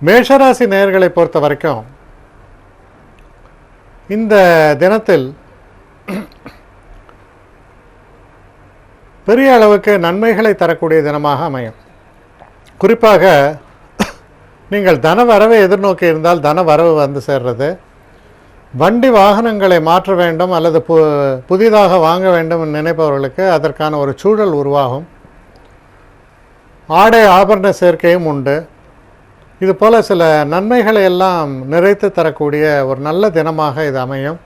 மேஷராசி நேயர்களை பொறுத்த வரைக்கும் இந்த தினத்தில் பெரிய அளவுக்கு நன்மைகளை தரக்கூடிய தினமாக அமையும். குறிப்பாக நீங்கள் தன வரவை எதிர்நோக்கி இருந்தால் தன வரவு வந்து சேர்றது, வண்டி வாகனங்களை மாற்ற வேண்டும் அல்லது புதிதாக வாங்க வேண்டும் நினைப்பவர்களுக்கு அதற்கான ஒரு சூழல் உருவாகும். ஆடை ஆபரண சேர்க்கையும் உண்டு. இதுபோல் சில நன்மைகளை எல்லாம் நிறைத்து தரக்கூடிய ஒரு நல்ல தினமாக இது அமையும்.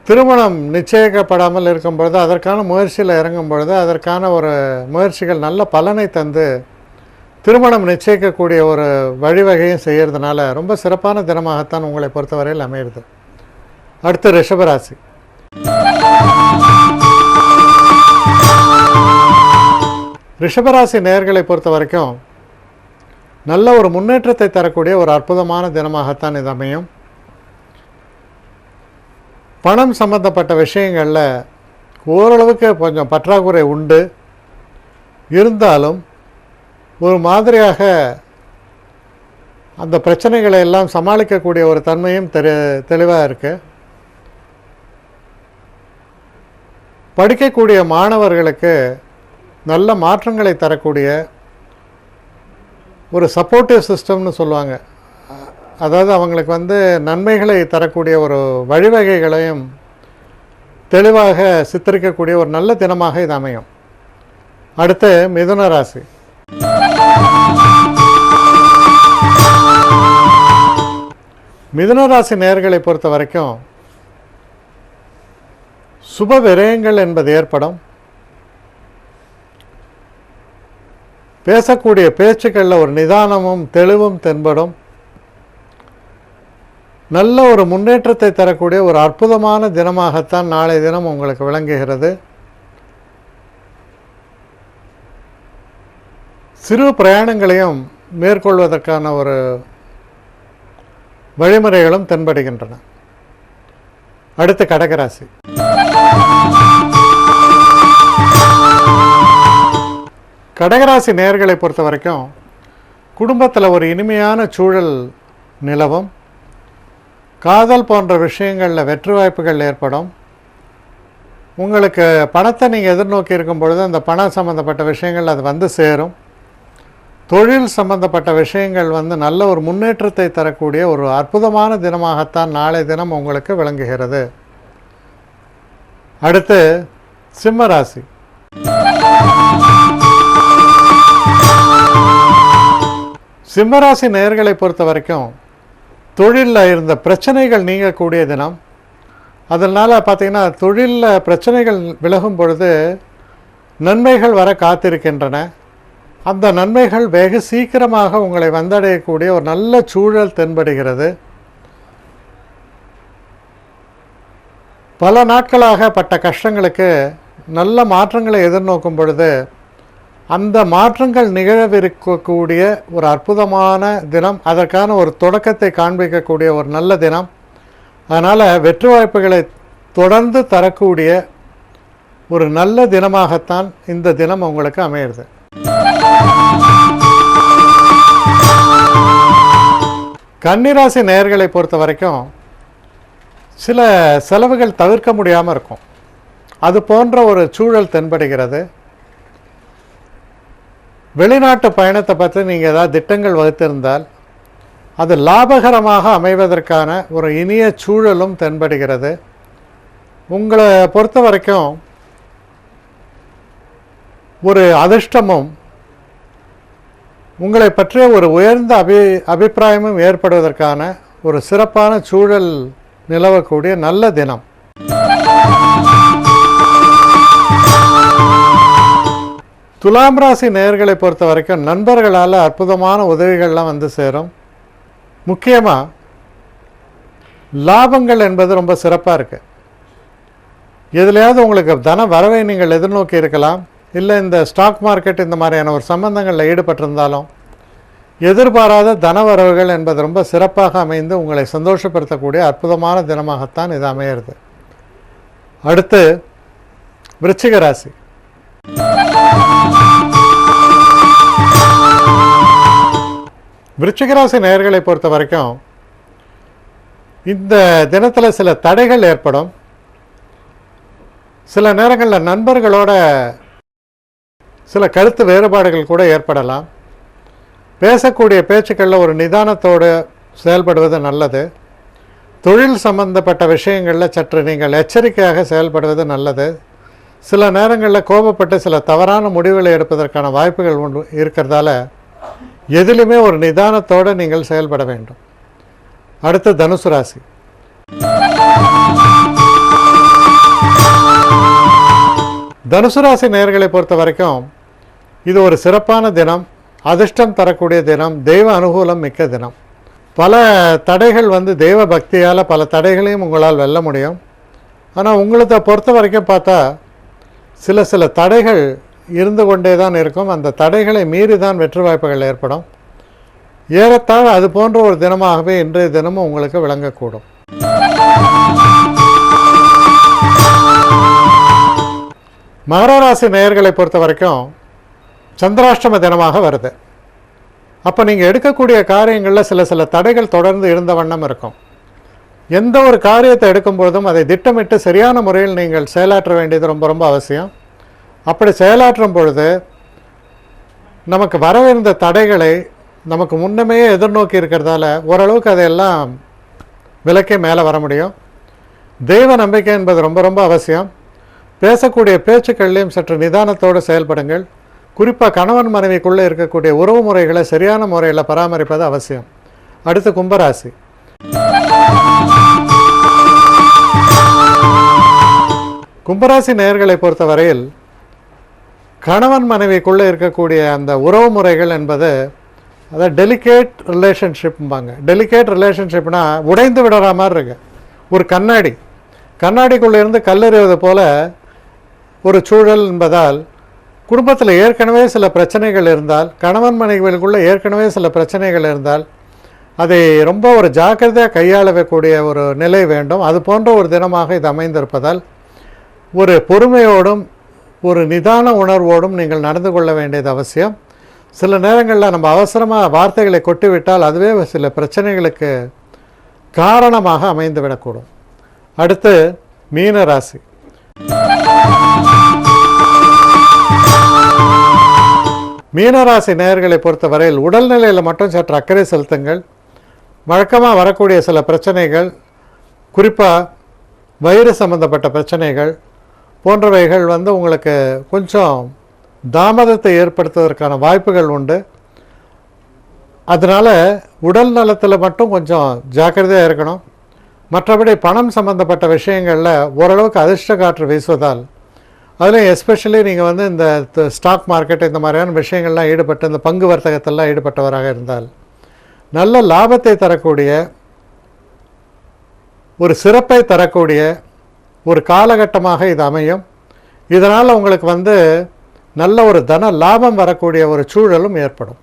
திருமணம் நிச்சயிக்கப்படாமல் இருக்கும் பொழுது அதற்கான முயற்சியில் இறங்கும் பொழுது அதற்கான ஒரு முயற்சிகள் நல்ல பலனை தந்து திருமணம் நிச்சயிக்கக்கூடிய ஒரு வழிவகையும் செய்கிறதுனால ரொம்ப சிறப்பான தினமாகத்தான் உங்களை பொறுத்தவரையில் அமையிறது. அடுத்து ரிஷபராசி. ரிஷபராசி நேயர்களை பொறுத்த வரைக்கும் நல்ல ஒரு முன்னேற்றத்தை தரக்கூடிய ஒரு அற்புதமான தினமாகத்தான் இது அமையும். பணம் சம்பந்தப்பட்ட விஷயங்களில் ஓரளவுக்கு கொஞ்சம் பற்றாக்குறை உண்டு. இருந்தாலும் ஒரு மாதிரியாக அந்த பிரச்சனைகளை எல்லாம் சமாளிக்கக்கூடிய ஒரு தன்மையும் தெளிவாக இருக்குது. படிக்கக்கூடிய மாணவர்களுக்கு நல்ல மாற்றங்களை தரக்கூடிய ஒரு சப்போர்ட்டிவ் சிஸ்டம்னு சொல்லுவாங்க. அதாவது அவங்களுக்கு நன்மைகளை தரக்கூடிய ஒரு வழிவகைகளையும் தெளிவாக சித்தரிக்கக்கூடிய ஒரு நல்ல தினமாக இது அமையும். அடுத்து மிதுன ராசி. மிதுன ராசி நேயர்களை பொறுத்த வரைக்கும் சுப விரயங்கள் என்பது ஏற்படும். பேசக்கூடிய பேச்சுக்களில் ஒரு நிதானமும் தெளிவும் தென்படும். நல்ல ஒரு முன்னேற்றத்தை தரக்கூடிய ஒரு அற்புதமான தினமாகத்தான் நாளைய தினம் உங்களுக்கு விளங்குகிறது. சிறு பிரயாணங்களையும் மேற்கொள்வதற்கான ஒரு வழிமுறைகளும் தென்படுகின்றன. அடுத்து கடகராசி. கடகராசி நேயர்களை பொறுத்த வரைக்கும் குடும்பத்தில் ஒரு இனிமையான சூழல் நிலவும். காதல் போன்ற விஷயங்களில் வெற்றி வாய்ப்புகள் ஏற்படும். உங்களுக்கு பணத்தை நீங்கள் எதிர்நோக்கி இருக்கும் பொழுது அந்த பணம் சம்பந்தப்பட்ட விஷயங்கள் அது சேரும். தொழில் சம்பந்தப்பட்ட விஷயங்கள் நல்ல ஒரு முன்னேற்றத்தை தரக்கூடிய ஒரு அற்புதமான தினமாகத்தான் நாளை தினம் உங்களுக்கு விளங்குகிறது. அடுத்து சிம்ம ராசி. சிம்மராசி நேயர்களை பொறுத்த வரைக்கும் தொழிலில் இருந்த பிரச்சனைகள் நீங்கக்கூடிய தினம். அதனால் பார்த்திங்கன்னா தொழிலில் பிரச்சனைகள் விலகும் பொழுது நன்மைகள் வர காத்திருக்கின்றன. அந்த நன்மைகள் வெகு சீக்கிரமாக உங்களை வந்தடையக்கூடிய ஒரு நல்ல சூழல் தென்படுகிறது. பல நாட்களாக பட்ட கஷ்டங்களுக்கு நல்ல மாற்றங்களை எதிர்நோக்கும் பொழுது அந்த மாற்றங்கள் நிகழவிருக்கக்கூடிய ஒரு அற்புதமான தினம். அதற்கான ஒரு தொடக்கத்தை காண்பிக்கக்கூடிய ஒரு நல்ல தினம். அதனால் வெற்றி வாய்ப்புகளை தொடர்ந்து தரக்கூடிய ஒரு நல்ல தினமாகத்தான் இந்த தினம் உங்களுக்கு அமையிறது. கன்னிராசி நேயர்களை பொறுத்த வரைக்கும் சில செலவுகள் தவிர்க்க முடியாமல் இருக்கும். அது போன்ற ஒரு சூழல் தென்படுகிறது. வெளிநாட்டு பயணத்தை பற்றி நீங்கள் ஏதாவது திட்டங்கள் வகுத்திருந்தால் அது லாபகரமாக அமைவதற்கான ஒரு இனிய சூழலும் தென்படுகிறது. உங்களை பொறுத்த வரைக்கும் ஒரு அதிர்ஷ்டமும் உங்களை பற்றிய ஒரு உயர்ந்த அபிப்பிராயமும் ஏற்படுவதற்கான ஒரு சிறப்பான சூழல் நிலவக்கூடிய நல்ல தினம். துலாம் ராசி நேயர்களை பொறுத்த வரைக்கும் நண்பர்களால் அற்புதமான உதவிகள்லாம் சேரும். முக்கியமாக லாபங்கள் என்பது ரொம்ப சிறப்பாக இருக்குது. எதுலையாவது உங்களுக்கு தன வரவை நீங்கள் எதிர்நோக்கி இருக்கலாம். இல்லை இந்த ஸ்டாக் மார்க்கெட் இந்த மாதிரியான ஒரு சம்பந்தங்களில் ஈடுபட்டிருந்தாலும் எதிர்பாராத தன வரவுகள் என்பது ரொம்ப சிறப்பாக அமைந்து உங்களை சந்தோஷப்படுத்தக்கூடிய அற்புதமான தினமாகத்தான் இது அமையிறது. அடுத்து விருச்சிக ராசி. விருச்சிக ராசி நேயர்களை பொறுத்த வரைக்கும் இந்த தினத்தில் சில தடைகள் ஏற்படும். சில நேரங்களில் நண்பர்களோட சில கருத்து வேறுபாடுகள் கூட ஏற்படலாம். பேசக்கூடிய பேச்சுக்களில் ஒரு நிதானத்தோடு செயல்படுவது நல்லது. தொழில் சம்பந்தப்பட்ட விஷயங்களில் சற்று நீங்கள் எச்சரிக்கையாக செயல்படுவது நல்லது. சில நேரங்களில் கோபப்பட்டு சில தவறான முடிவுகளை எடுப்பதற்கான வாய்ப்புகள் உண்டு இருக்கிறதால எதிலுமே ஒரு நிதானத்தோடு நீங்கள் செயல்பட வேண்டும். அடுத்து தனுசு ராசி. தனுசு ராசி நேயர்களை பொறுத்த வரைக்கும் இது ஒரு சிறப்பான தினம், அதிர்ஷ்டம் தரக்கூடிய தினம், தெய்வ அனுகூலம் மிக்க தினம். பல தடைகள் தெய்வ பக்தியால் பல தடைகளையும் உங்களால் வெல்ல முடியும். ஆனால் உங்களை பொறுத்த வரைக்கும் பார்த்தா சில தடைகள் இருந்து கொண்டே தான் இருக்கும். அந்த தடைகளை மீறி தான் வெற்றி வாய்ப்புகள் ஏற்படும். ஏறத்தாழ அது போன்ற ஒரு தினமாகவே இன்றைய தினமும் உங்களுக்கு விளங்கக்கூடும். மகர ராசி நேயர்களை பொறுத்த வரைக்கும் சந்திராஷ்டம தினமாக வருது. அப்போ நீங்கள் எடுக்கக்கூடிய காரியங்களில் சில தடைகள் தொடர்ந்து இருந்த வண்ணம் இருக்கும். எந்த ஒரு காரியத்தை எடுக்கும்பொழுதும் அதை திட்டமிட்டு சரியான முறையில் நீங்கள் செயலாற்ற வேண்டியது ரொம்ப ரொம்ப அவசியம். அப்படி செயலாற்றும் பொழுது நமக்கு வரவிருந்த தடைகளை நமக்கு முன்னமே எதிர்நோக்கி இருக்கிறதால ஓரளவுக்கு அதையெல்லாம் விலக்கே மேலே வர முடியும். தெய்வ நம்பிக்கை என்பது ரொம்ப ரொம்ப அவசியம். பேசக்கூடிய பேச்சுக்கள்லையும் சற்று நிதானத்தோடு செயல்படுங்கள். குறிப்பாக கணவன் மனைவிக்குள்ளே இருக்கக்கூடிய உறவு முறைகளை சரியான முறையில் பராமரிப்பது அவசியம். அடுத்து கும்பராசி. கும்பராசி நேயர்களை பொறுத்தவரையில் கணவன் மனைவிக்குள்ளே இருக்கக்கூடிய அந்த உறவு முறைகள் என்பது அதாவது டெலிகேட் ரிலேஷன்ஷிப்பாங்க. டெலிகேட் ரிலேஷன்ஷிப்னா உடைந்து விடுற மாதிரி இருக்கு. ஒரு கண்ணாடிக்குள்ளே இருந்து கல்லெறிவது போல ஒரு சூழல் என்பதால் குடும்பத்தில் ஏற்கனவே சில பிரச்சனைகள் இருந்தால், கணவன் மனைவிகளுக்குள்ளே ஏற்கனவே சில பிரச்சனைகள் இருந்தால் அதை ரொம்ப ஒரு ஜாக்கிரதையாக கையாளக்கூடிய ஒரு நிலை வேண்டும். அது போன்ற ஒரு தினமாக இது அமைந்திருப்பதால் ஒரு பொறுமையோடும் ஒரு நிதான உணர்வோடும் நீங்கள் நடந்து கொள்ள வேண்டியது அவசியம். சில நேரங்களில் நம்ம அவசரமாக வார்த்தைகளை கொட்டிவிட்டால் அதுவே சில பிரச்சனைகளுக்கு காரணமாக அமைந்துவிடக்கூடும். அடுத்து மீன ராசி. மீனராசி நேயர்களை பொறுத்தவரையில் உடல்நிலையில் மட்டும் சற்று அக்கறை செலுத்துங்கள். வழக்கமாக வரக்கூடிய சில பிரச்சனைகள், குறிப்பாக வயிறு சம்பந்தப்பட்ட பிரச்சனைகள் போன்றவைகள் உங்களுக்கு கொஞ்சம் தாமதத்தை ஏற்படுத்துவதற்கான வாய்ப்புகள் உண்டு. அதனால் உடல் நலத்தில் மட்டும் கொஞ்சம் ஜாக்கிரதையாக இருக்கணும். மற்றபடி பணம் சம்பந்தப்பட்ட விஷயங்களில் ஓரளவுக்கு அதிர்ஷ்ட காற்று வீசுவதால், அதுலேயும் எஸ்பெஷலி நீங்கள் இந்த ஸ்டாக் மார்க்கெட் இந்த மாதிரியான விஷயங்கள்லாம் ஈடுபட்டு இந்த பங்கு வர்த்தகத்திலாம் ஈடுபட்டவராக இருந்தால் நல்ல லாபத்தை தரக்கூடிய ஒரு சிறப்பை தரக்கூடிய ஒரு காலகட்டமாக இது அமையும். இதனால் உங்களுக்கு நல்ல ஒரு தன லாபம் வரக்கூடிய ஒரு சூழலும் ஏற்படும்.